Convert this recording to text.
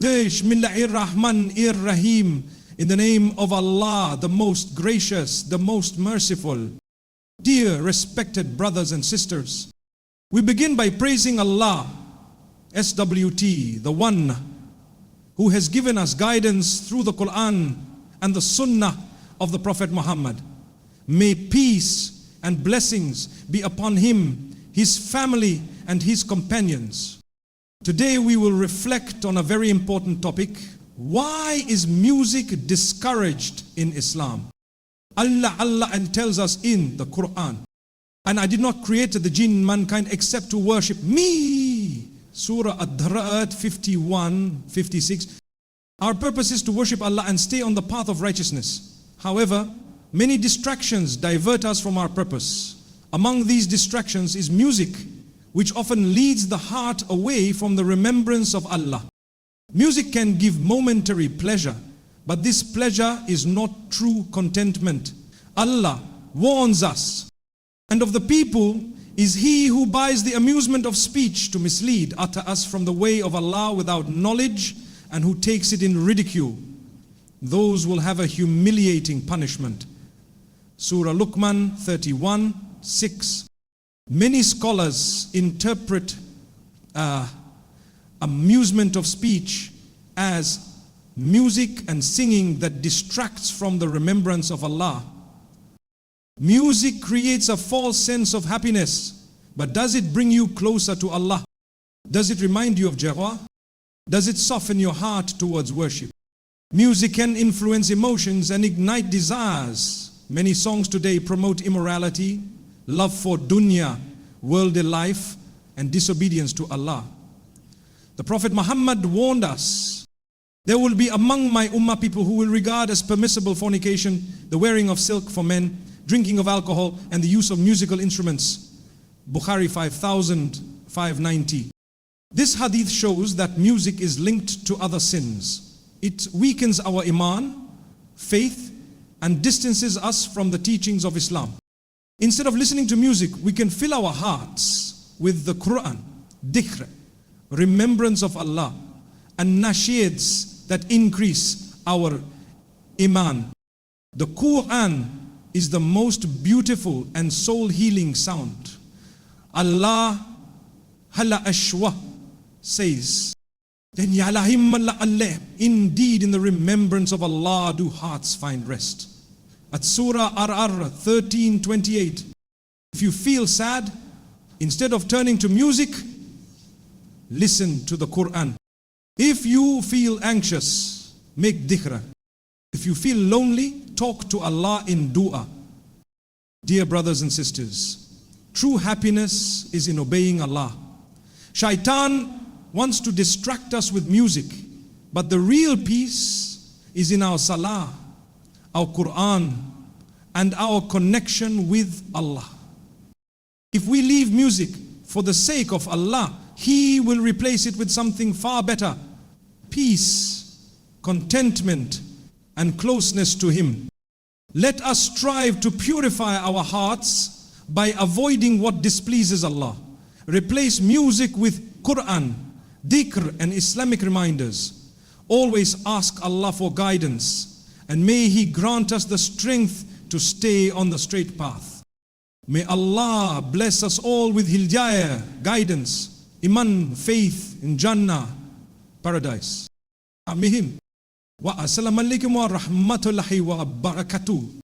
Bismillahirrahmanirrahim. In the name of Allah, the most gracious, the most merciful. Dear respected brothers and sisters, we begin by praising Allah, SWT, the one who has given us guidance through the Quran and the Sunnah of the Prophet Muhammad. May peace and blessings be upon him, his family and his companions. Today we will reflect on a very important topic. Why is music discouraged in Islam? Allah tells us in the Quran, and I did not create the jinn mankind except to worship me. Surah Ad-Dhara'at 51-56. Our purpose is to worship Allah and stay on the path of righteousness. However, many distractions divert us from our purpose. Among these distractions is music, which often leads the heart away from the remembrance of Allah. Music can give momentary pleasure, but this pleasure is not true contentment. Allah warns us, and of the people is he who buys the amusement of speech to mislead, utter us from the way of Allah without knowledge, and who takes it in ridicule. Those will have a humiliating punishment. Surah Luqman 31:6. Many scholars interpret amusement of speech as music and singing that distracts from the remembrance of Allah. Music creates a false sense of happiness, but does it bring you closer to Allah? Does it remind you of Jawah? Does it soften your heart towards worship? Music can influence emotions and ignite desires. Many songs today promote immorality, love for dunya, worldly life, and disobedience to Allah. The Prophet Muhammad warned us, there will be among my ummah people who will regard as permissible fornication, the wearing of silk for men, drinking of alcohol, and the use of musical instruments. Bukhari 5590. This hadith shows that music is linked to other sins. It weakens our iman, faith, and distances us from the teachings of Islam. Instead of listening to music, we can fill our hearts with the Quran, dhikr, remembrance of Allah, and nasheeds that increase our iman. The Quran is the most beautiful and soul-healing sound. Allah hala ashwa says, indeed in the remembrance of Allah do hearts find rest. At Surah Ar-Ar 13:28, if you feel sad, instead of turning to music, listen to the Quran. If you feel anxious, make dhikr. If you feel lonely, talk to Allah in dua. Dear brothers and sisters, true happiness is in obeying Allah. Shaitan wants to distract us with music, but the real peace is in our salah, our Quran, and our connection with Allah. If we leave music for the sake of Allah, He will replace it with something far better: peace, contentment, and closeness to Him. Let us strive to purify our hearts by avoiding what displeases Allah. Replace music with Quran, dhikr, and Islamic reminders. Always ask Allah for guidance, and may He grant us the strength to stay on the straight path. May Allah bless us all with hidayah, guidance, iman, faith in Jannah, paradise. Amin. Wa assalamu alaikum wa rahmatullahi wa barakatuh.